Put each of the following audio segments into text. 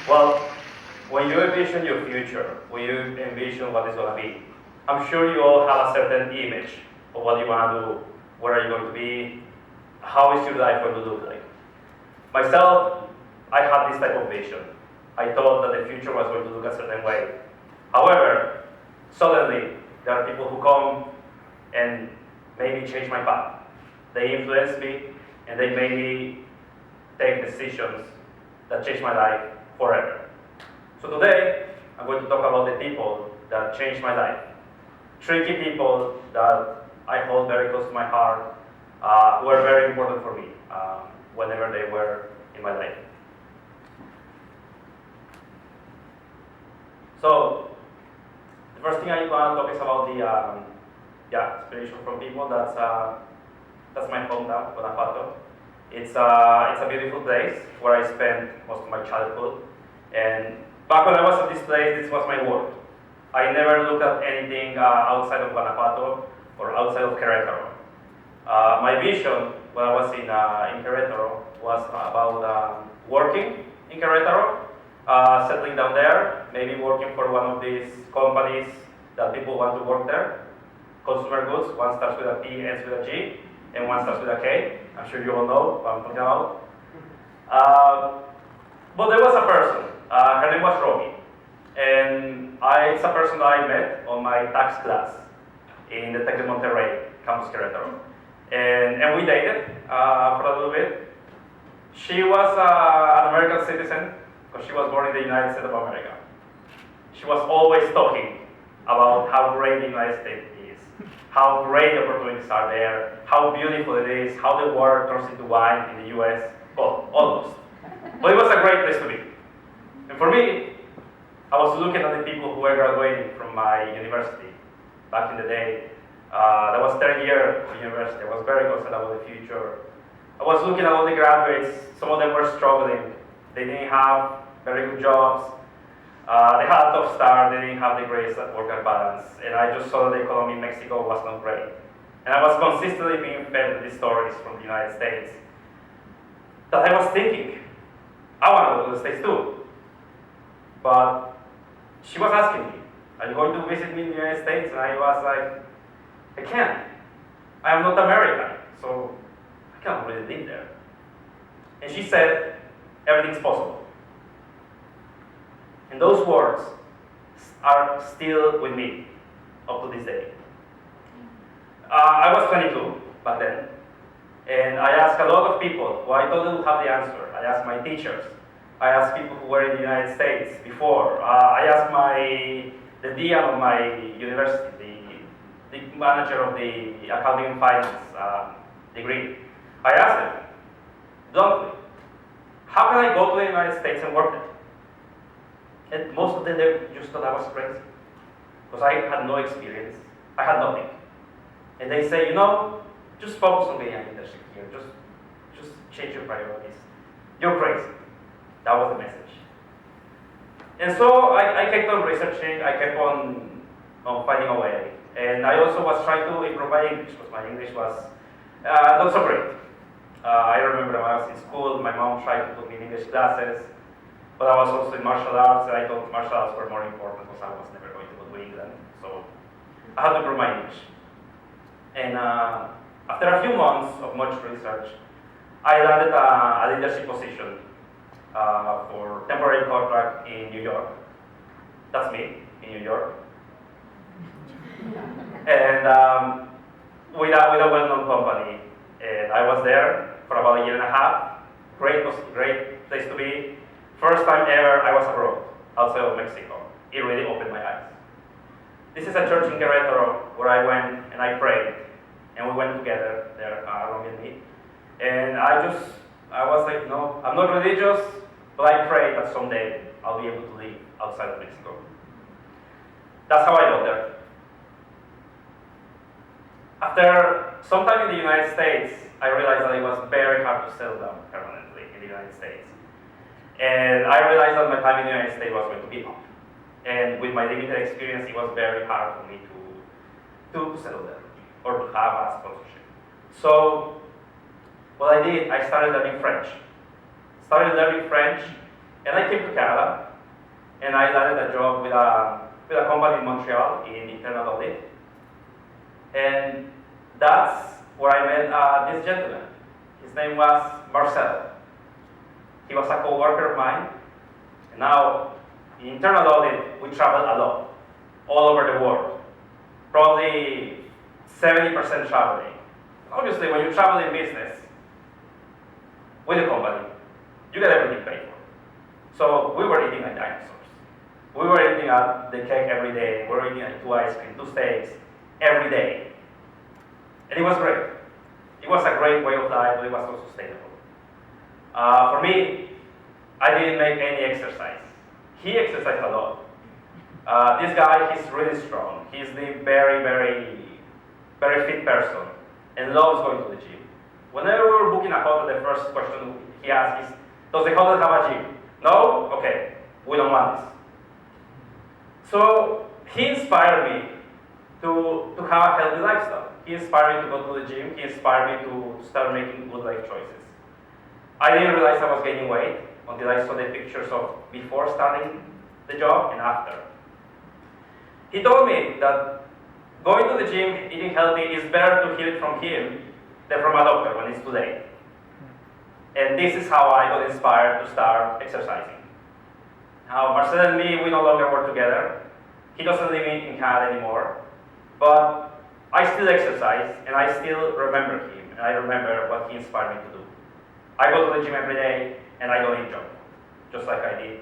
Well, when you envision your future, when you envision what it's going to be, I'm sure you all have a certain image of what you want to do, where are you going to be, how is your life going to look like. Myself, I had this type of vision. I thought that the future was going to look a certain way. However, suddenly, there are people who come and maybe change my path. They influence me, and they made me take decisions that changed my life forever. So today, I'm going to talk about the people that changed my life. Three key people that I hold very close to my heart, who are very important for me whenever they were in my life. So, the first thing I want to talk is about the inspiration from people. That's my hometown, Guanajuato. It's a beautiful place where I spent most of my childhood. And back when I was at this place, this was my world. I never looked at anything outside of Guanajuato or outside of Querétaro. My vision when I was in Querétaro was about working in Querétaro, settling down there, maybe working for one of these companies that people want to work there. Consumer goods, one starts with a P, ends with a G, and one starts with a K. I'm sure you all know what I'm talking about. But there was a person, her name was Romy, and it's a person that I met on my tax class in the Tec de Monterrey, Campus Querétaro. And we dated for a little bit. She was an American citizen because she was born in the United States of America. She was always talking about how great the United States is, how great the opportunities are there, how beautiful it is, how the water turns into wine in the US. Well, almost. But it was a great place to be. And for me, I was looking at the people who were graduating from my university back in the day. That was third year of university. I was very concerned about the future. I was looking at all the graduates. Some of them were struggling. They didn't have very good jobs. They had a tough start. They didn't have the greatest work-life balance. And I just saw that the economy in Mexico was not great. And I was consistently being fed with these stories from the United States that I was thinking, I want to go to the States too. But she was asking me, are you going to visit me in the United States? And I was like, I can't. I am not American, so I cannot really live there. And she said, everything's possible. And those words are still with me up to this day. I was 22 back then, and I asked a lot of people who I thought they would have the answer. I asked my teachers. I asked people who were in the United States before. I asked the dean of my university, the manager of the accounting and finance degree. I asked them, bluntly, how can I go to the United States and work there? And most of them they just thought I was crazy, because I had no experience. I had nothing. And they say, just focus on getting an internship here. Just change your priorities. You're crazy. That was the message. And so I kept on researching. I kept on finding a way. And I also was trying to improve my English, because my English was not so great. I remember when I was in school, my mom tried to put me in English classes, but I was also in martial arts, and I thought martial arts were more important because I was never going to go to England. So I had to improve my English. And after a few months of much research, I landed a leadership position for temporary contract in New York. That's me, in New York. And with a well-known company. And I was there for about a year and a half. Great place to be. First time ever I was abroad, outside of Mexico. It really opened my eyes. This is a church in Querétaro where I went and I prayed. And we went together there, Romy and me. And I was like, no, I'm not religious, but I pray that someday I'll be able to live outside of Mexico. That's how I got there. After some time in the United States, I realized that it was very hard to settle down permanently in the United States. And I realized that my time in the United States was going to be up. And with my limited experience, it was very hard for me to settle there or to have a sponsorship. So what I did, I started learning French. And I came to Canada, and I landed a job with a company in Montreal in internal audit. And that's where I met this gentleman. His name was Marcel. He was a co-worker of mine. And now, in internal audit, we travel a lot, all over the world. Probably 70% traveling. Obviously, when you travel in business with a company, you get everything paid for. So we were eating like dinosaurs. We were eating at the cake every day. We were eating like 2 ice cream, 2 steaks every day. And it was great. It was a great way of life, but it was not sustainable. For me, I didn't make any exercise. He exercised a lot. This guy, he's really strong. He's the very, very, very fit person and loves going to the gym. Whenever we were booking a hotel, the first question he asked is, does the hotel have a gym? No? Okay, we don't want this. So he inspired me to have a healthy lifestyle. He inspired me to go to the gym. He inspired me to start making good life choices. I didn't realize I was gaining weight until I saw the pictures of before starting the job and after. He told me that going to the gym, eating healthy, is better to hear it from him than from a doctor when it's too late. And this is how I got inspired to start exercising. Now, Marcel and me, we no longer work together. He doesn't live in Canada anymore. But I still exercise, and I still remember him, and I remember what he inspired me to do. I go to the gym every day, and I don't eat junk food, just like I did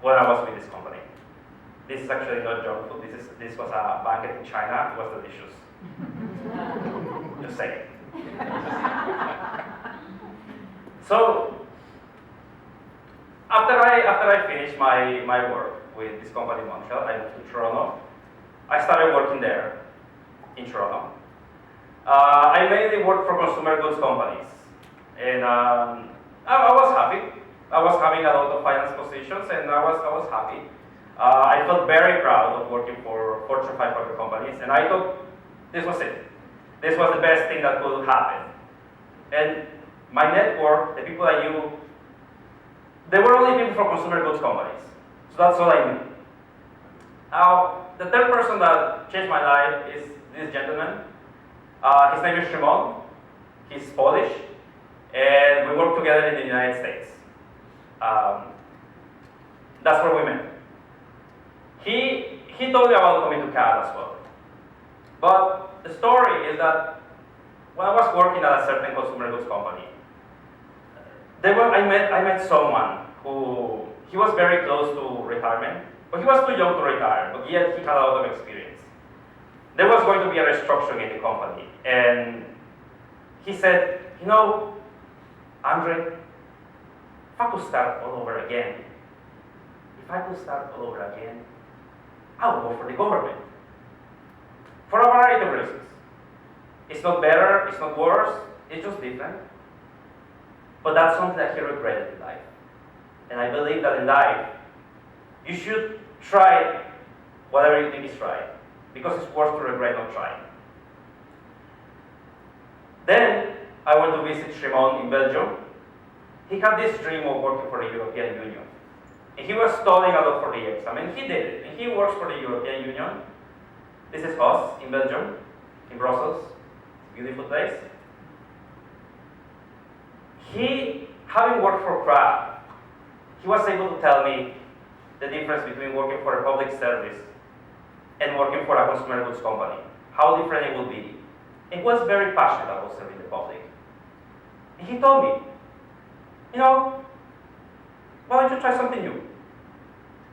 when I was with this company. This is actually not junk food. This was a banquet in China. It was delicious. Just saying. So after I finished my work with this company in Montreal, I moved to Toronto. I started working there in Toronto. I mainly worked for consumer goods companies, and I was happy. I was having a lot of finance positions, and I was happy. I felt very proud of working for Fortune 500 companies, and I thought this was it. This was the best thing that could happen. And my network, the people I knew, they were only people from consumer goods companies. So that's all I knew. Now, the third person that changed my life is this gentleman. His name is Szymon. He's Polish, and we work together in the United States. That's where we met. He told me about coming to Canada as well. But the story is that when I was working at a certain consumer goods company, I met someone who he was very close to retirement, but he was too young to retire, but yet he had a lot of experience. There was going to be a restructuring in the company, and he said, you know, Andre, if I could start all over again, I would go for the government. For a variety of reasons. It's not better, it's not worse, it's just different. But that's something that he regretted in life. And I believe that in life, you should try whatever you think is right, because it's worse to regret not trying. Then, I went to visit Szymon in Belgium. He had this dream of working for the European Union. And he was studying a lot for the exam, and he did it. And he works for the European Union. This is us in Belgium, in Brussels. Beautiful place. He, having worked for Kraft, he was able to tell me the difference between working for a public service and working for a consumer goods company. How different it will be. He was very passionate about serving the public. And he told me, you know, why don't you try something new?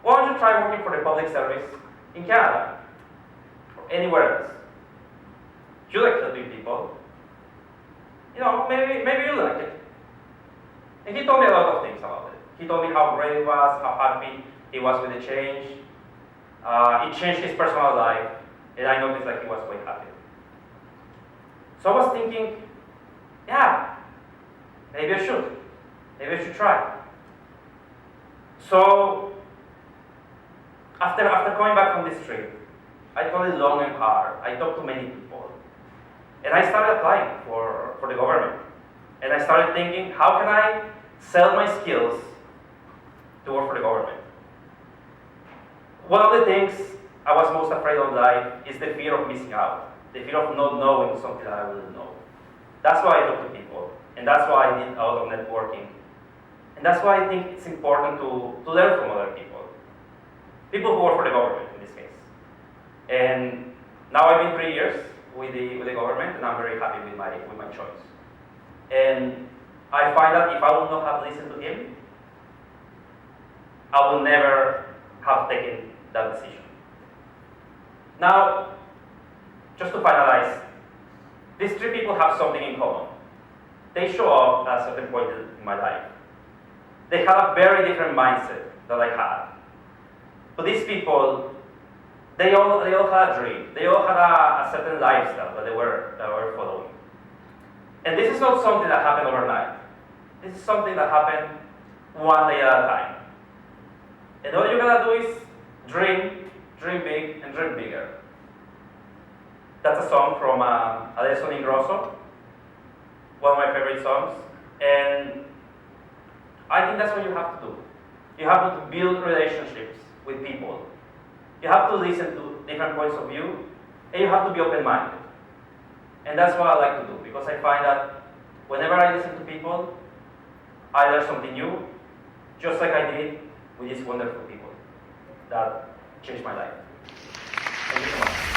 Why don't you try working for the public service in Canada or anywhere else? You like helping people. You know, maybe you like it. And he told me a lot of things about it. He told me how great it was, how happy he was with the change. It changed his personal life, and I noticed that he was quite happy. So I was thinking, yeah, maybe I should. Maybe I should try. So after coming back from this trip, I thought it long and hard. I talked to many people. And I started applying for the government. And I started thinking, how can I sell my skills to work for the government. One of the things I was most afraid of in life is the fear of missing out, the fear of not knowing something that I wouldn't know. That's why I talk to people, and that's why I did a lot of networking. And that's why I think it's important to learn from other people. People who work for the government, in this case. And now I've been 3 years with the government, and I'm very happy with my choice. And I find that if I would not have listened to him, I would never have taken that decision. Now, just to finalize, these three people have something in common. They show up at a certain point in my life. They had a very different mindset that I had. But these people, they all had a dream. They all had a certain lifestyle that they were following. And this is not something that happened overnight. This is something that happened one day at a time. And all you gotta do is dream big, and dream bigger. That's a song from Adesso Ingrosso, one of my favorite songs. And I think that's what you have to do. You have to build relationships with people. You have to listen to different points of view, and you have to be open-minded. And that's what I like to do, because I find that whenever I listen to people, I learn something new, just like I did with these wonderful people that changed my life. Thank you so much.